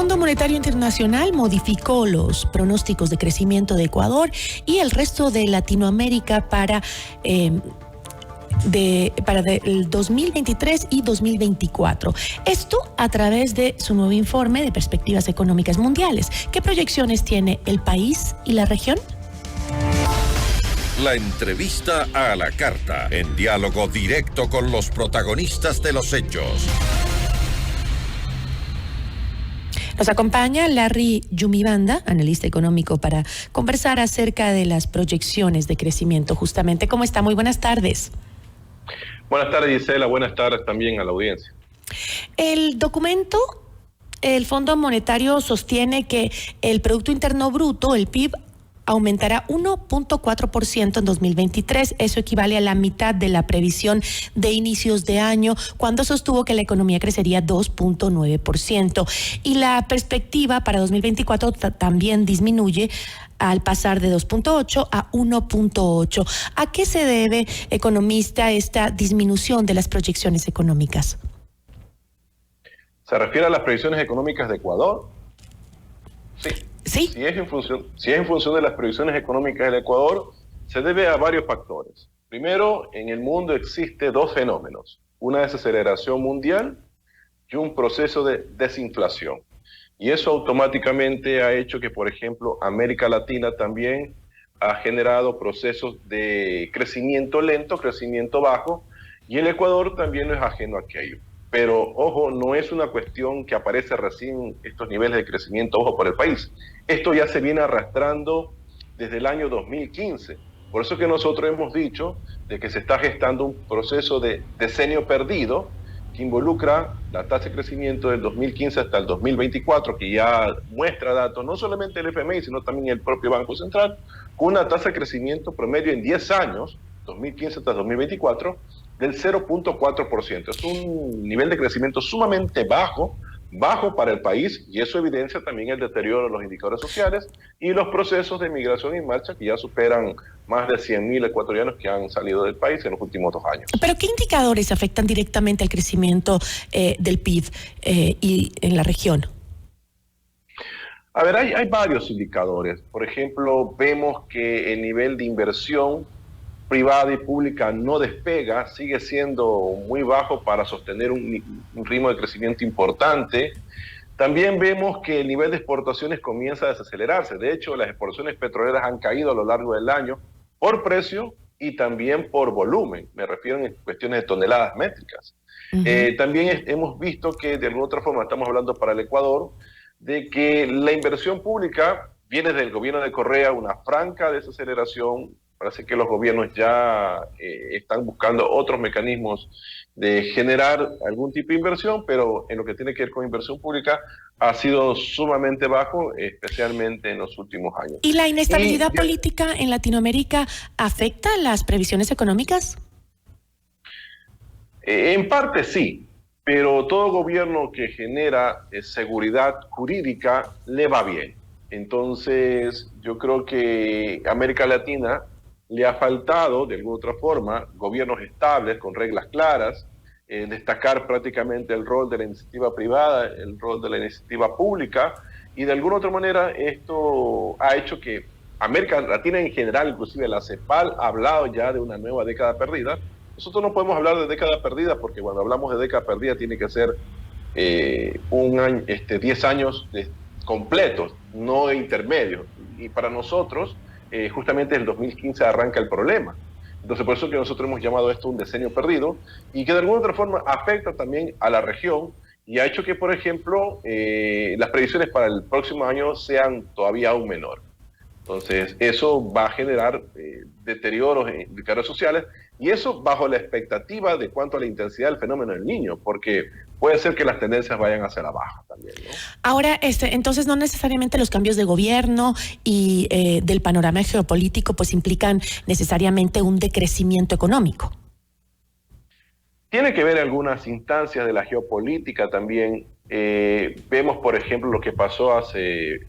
Fondo Monetario Internacional modificó los pronósticos de crecimiento de Ecuador y el resto de Latinoamérica para el 2023 y 2024. Esto a través de su nuevo informe de perspectivas económicas mundiales. ¿Qué proyecciones tiene el país y la región? La entrevista a la carta, en diálogo directo con los protagonistas de los hechos. Nos acompaña Larry Yumibanda, analista económico, para conversar acerca de las proyecciones de crecimiento. Justamente, ¿cómo está? Muy buenas tardes. Buenas tardes, Gisela. Buenas tardes también a la audiencia. El documento, el Fondo Monetario sostiene que el Producto Interno Bruto, el PIB, aumentará 1.4% en 2023. Eso equivale a la mitad de la previsión de inicios de año, cuando sostuvo que la economía crecería 2.9%. Y la perspectiva para 2024 también disminuye al pasar de 2.8 a 1.8. ¿A qué se debe, economista, esta disminución de las proyecciones económicas? ¿Se refiere a las previsiones económicas de Ecuador? Sí. Sí. Si es en función de las previsiones económicas del Ecuador, se debe a varios factores. Primero, en el mundo existe dos fenómenos: una desaceleración mundial y un proceso de desinflación. Y eso automáticamente ha hecho que, por ejemplo, América Latina también ha generado procesos de crecimiento lento, crecimiento bajo, y el Ecuador también no es ajeno a aquello. Pero, ojo, no es una cuestión que aparece recién estos niveles de crecimiento, ojo, por el país. Esto ya se viene arrastrando desde el año 2015. Por eso que nosotros hemos dicho de que se está gestando un proceso de decenio perdido que involucra la tasa de crecimiento del 2015 hasta el 2024, que ya muestra datos, no solamente el FMI, sino también el propio Banco Central, con una tasa de crecimiento promedio en 10 años, 2015 hasta 2024, del 0.4%. Es un nivel de crecimiento sumamente bajo para el país, y eso evidencia también el deterioro de los indicadores sociales y los procesos de migración en marcha que ya superan más de 100.000 ecuatorianos que han salido del país en los últimos 2 años. ¿Pero qué indicadores afectan directamente al crecimiento del PIB y en la región? A ver, hay varios indicadores. Por ejemplo, vemos que el nivel de inversión privada y pública no despega, sigue siendo muy bajo para sostener un ritmo de crecimiento importante. También vemos que el nivel de exportaciones comienza a desacelerarse. De hecho, las exportaciones petroleras han caído a lo largo del año por precio y también por volumen. Me refiero en cuestiones de toneladas métricas. También hemos visto que de alguna otra forma, estamos hablando para el Ecuador, de que la inversión pública viene del gobierno de Correa, una franca desaceleración. Parece que los gobiernos ya están buscando otros mecanismos de generar algún tipo de inversión, pero en lo que tiene que ver con inversión pública ha sido sumamente bajo, especialmente en los últimos años. ¿Y la inestabilidad política en Latinoamérica afecta las previsiones económicas? En parte sí, pero todo gobierno que genera seguridad jurídica le va bien. Entonces, yo creo que América Latina le ha faltado, de alguna otra forma, gobiernos estables, con reglas claras, destacar prácticamente el rol de la iniciativa privada, el rol de la iniciativa pública, y de alguna otra manera esto ha hecho que América Latina en general, inclusive la CEPAL, ha hablado ya de una nueva década perdida. Nosotros no podemos hablar de década perdida porque cuando hablamos de década perdida tiene que ser 10 años completos, no intermedios. Y para nosotros, justamente el 2015 arranca el problema. Entonces, por eso que nosotros hemos llamado esto un decenio perdido y que de alguna otra forma afecta también a la región y ha hecho que, por ejemplo, las previsiones para el próximo año sean todavía aún menor. Entonces, eso va a generar deterioros en indicadores sociales, y eso bajo la expectativa de cuanto a la intensidad del fenómeno del Niño, porque puede ser que las tendencias vayan hacia la baja también, ¿no? Ahora, entonces no necesariamente los cambios de gobierno y del panorama geopolítico pues implican necesariamente un decrecimiento económico. Tiene que ver algunas instancias de la geopolítica también. Vemos, por ejemplo, lo que pasó hace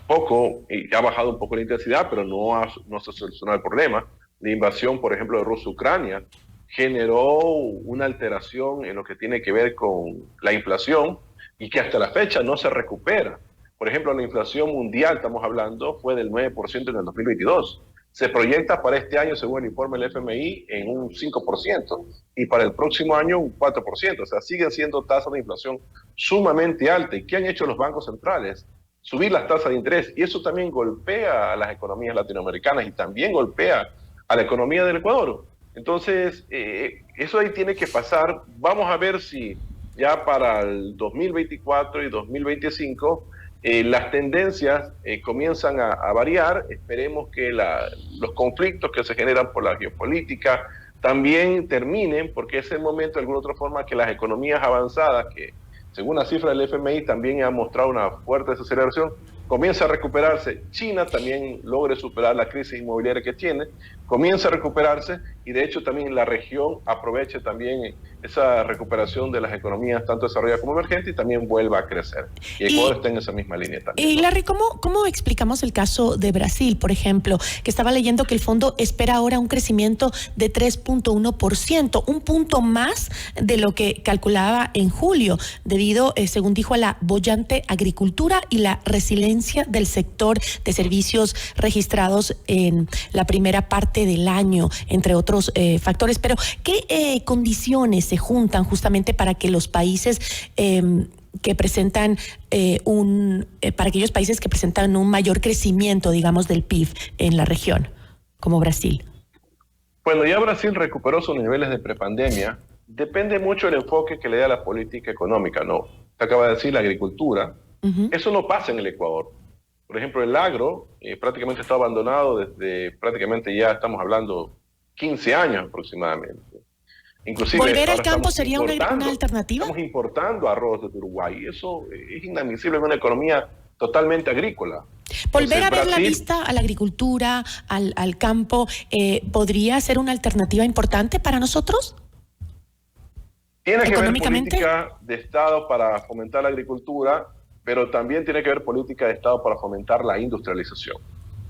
poco, y ha bajado un poco la intensidad, pero no se solucionó el problema. La invasión, por ejemplo, de Rusia a Ucrania generó una alteración en lo que tiene que ver con la inflación, y que hasta la fecha no se recupera. Por ejemplo, la inflación mundial, estamos hablando, fue del 9% en el 2022. Se proyecta para este año, según el informe del FMI, en un 5% y para el próximo año un 4%. O sea, siguen siendo tasas de inflación sumamente altas. ¿Y qué han hecho los bancos centrales? Subir las tasas de interés. Y eso también golpea a las economías latinoamericanas y también golpea a la economía del Ecuador. Entonces, eso ahí tiene que pasar. Vamos a ver si ya para el 2024 y 2025 las tendencias comienzan a variar. Esperemos que los conflictos que se generan por la geopolítica también terminen, porque es el momento de alguna otra forma que las economías avanzadas, que según la cifra del FMI también han mostrado una fuerte desaceleración, comienza a recuperarse. China también logre superar la crisis inmobiliaria que tiene, comienza a recuperarse y de hecho también la región aproveche también esa recuperación de las economías tanto desarrolladas como emergentes y también vuelva a crecer. Y Ecuador está en esa misma línea también. Y Larry, ¿cómo explicamos el caso de Brasil, por ejemplo, que estaba leyendo que el fondo espera ahora un crecimiento de 3.1%, un punto más de lo que calculaba en julio, debido, según dijo, a la boyante agricultura y la resiliencia del sector de servicios registrados en la primera parte del año, entre otros factores? Pero, ¿qué condiciones se juntan justamente para que los países que presentan para aquellos países que presentan un mayor crecimiento, digamos, del PIB en la región, como Brasil? Bueno, ya Brasil recuperó sus niveles de prepandemia. Depende mucho del enfoque que le da la política económica, ¿no? Te acaba de decir la agricultura. Eso no pasa en el Ecuador. Por ejemplo, el agro prácticamente está abandonado desde prácticamente ya estamos hablando 15 años aproximadamente. Inclusive, ¿volver al campo sería una alternativa? Estamos importando arroz desde Uruguay y eso es inadmisible en una economía totalmente agrícola. Volver a ver la vista a la agricultura, al campo, ¿podría ser una alternativa importante para nosotros? Tiene que haber política de Estado para fomentar la agricultura, pero también tiene que haber política de Estado para fomentar la industrialización.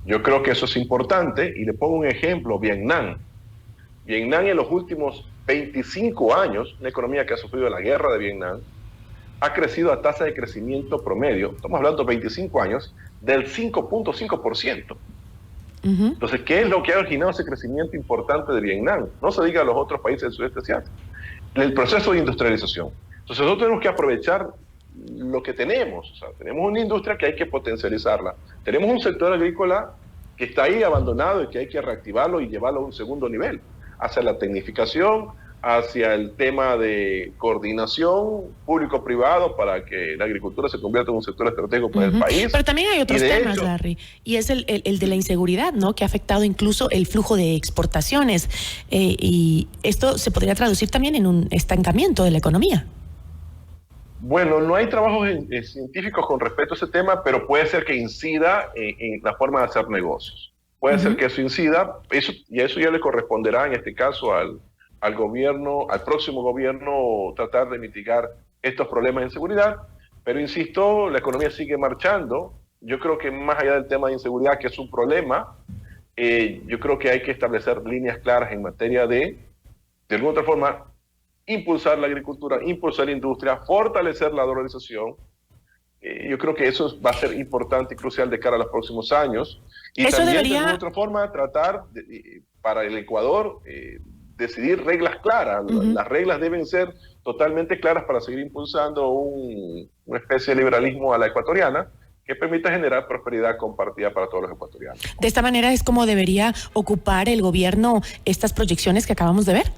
Yo creo que eso es importante y le pongo un ejemplo, Vietnam. Vietnam en los últimos 25 años, una economía que ha sufrido la guerra de Vietnam, ha crecido a tasa de crecimiento promedio, estamos hablando de 25 años, del 5.5%. Entonces, ¿qué es lo que ha originado ese crecimiento importante de Vietnam? No se diga a los otros países del sudeste asiático. El proceso de industrialización. Entonces, nosotros tenemos que aprovechar lo que tenemos. O sea, tenemos una industria que hay que potencializarla. Tenemos un sector agrícola que está ahí abandonado y que hay que reactivarlo y llevarlo a un segundo nivel, hacia la tecnificación, hacia el tema de coordinación público-privado para que la agricultura se convierta en un sector estratégico para el país. Pero también hay otros temas, Larry, y es el de la inseguridad, ¿no? Que ha afectado incluso el flujo de exportaciones, y esto se podría traducir también en un estancamiento de la economía. Bueno, no hay trabajos científicos con respecto a ese tema, pero puede ser que incida en la forma de hacer negocios. Puede ser que eso incida, y eso ya le corresponderá en este caso al gobierno, al próximo gobierno, tratar de mitigar estos problemas de inseguridad. Pero insisto, la economía sigue marchando. Yo creo que más allá del tema de inseguridad, que es un problema, yo creo que hay que establecer líneas claras en materia de alguna otra forma, impulsar la agricultura, impulsar la industria, fortalecer la dolarización. Yo creo que eso va a ser importante y crucial de cara a los próximos años. Y eso también, debería... de alguna otra forma, tratar para el Ecuador decidir reglas claras. Las reglas deben ser totalmente claras para seguir impulsando una especie de liberalismo a la ecuatoriana que permita generar prosperidad compartida para todos los ecuatorianos. De esta manera es como debería ocupar el gobierno estas proyecciones que acabamos de ver.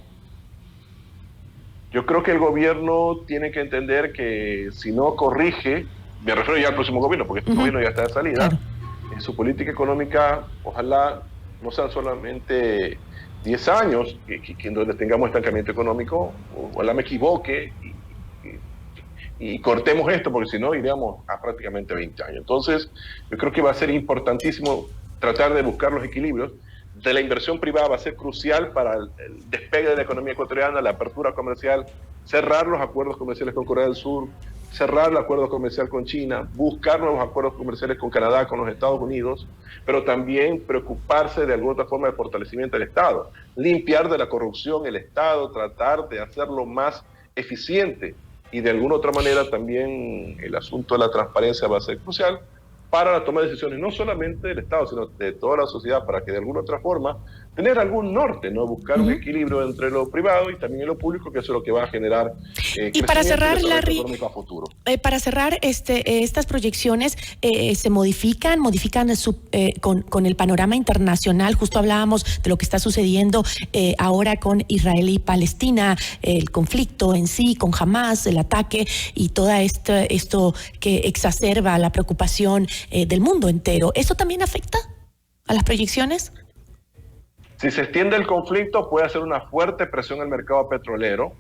Yo creo que el gobierno tiene que entender que si no corrige, me refiero ya al próximo gobierno, porque este gobierno ya está de salida, claro, en su política económica, ojalá no sean solamente 10 años en donde tengamos estancamiento económico, ojalá me equivoque y cortemos esto, porque si no iríamos a prácticamente 20 años. Entonces, yo creo que va a ser importantísimo tratar de buscar los equilibrios. De la inversión privada va a ser crucial para el despegue de la economía ecuatoriana, la apertura comercial, cerrar los acuerdos comerciales con Corea del Sur, cerrar el acuerdo comercial con China, buscar nuevos acuerdos comerciales con Canadá, con los Estados Unidos, pero también preocuparse de alguna otra forma del fortalecimiento del Estado, limpiar de la corrupción el Estado, tratar de hacerlo más eficiente y de alguna otra manera también el asunto de la transparencia va a ser crucial para la toma de decisiones, no solamente del Estado, sino de toda la sociedad, para que de alguna otra forma tener algún norte, ¿no? Buscar un equilibrio entre lo privado y también lo público, que eso es lo que va a generar y para cerrar, Larry, económico a futuro. Para cerrar, estas proyecciones se modifican con el panorama internacional. Justo hablábamos de lo que está sucediendo ahora con Israel y Palestina, el conflicto en sí, con Hamas, el ataque y todo esto que exacerba la preocupación del mundo entero. ¿Eso también afecta a las proyecciones? Si se extiende el conflicto, puede hacer una fuerte presión al mercado petrolero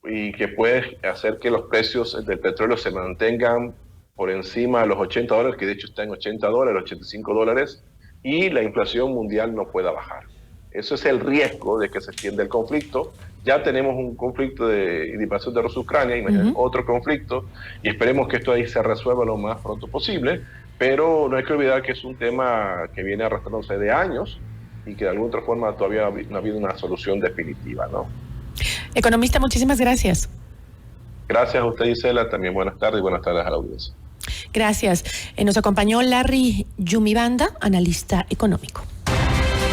y que puede hacer que los precios del petróleo se mantengan por encima de los $80, que de hecho está en $80, $85, y la inflación mundial no pueda bajar. Eso es el riesgo de que se extienda el conflicto. Ya tenemos un conflicto de invasión de Rusia-Ucrania, imagínate, otro conflicto, y esperemos que esto ahí se resuelva lo más pronto posible, pero no hay que olvidar que es un tema que viene arrastrándose de años y que de alguna otra forma todavía no ha habido una solución definitiva, ¿no? Economista, muchísimas gracias. Gracias a usted, Gisela. También buenas tardes y buenas tardes a la audiencia. Gracias. Nos acompañó Larry Yumibanda, analista económico.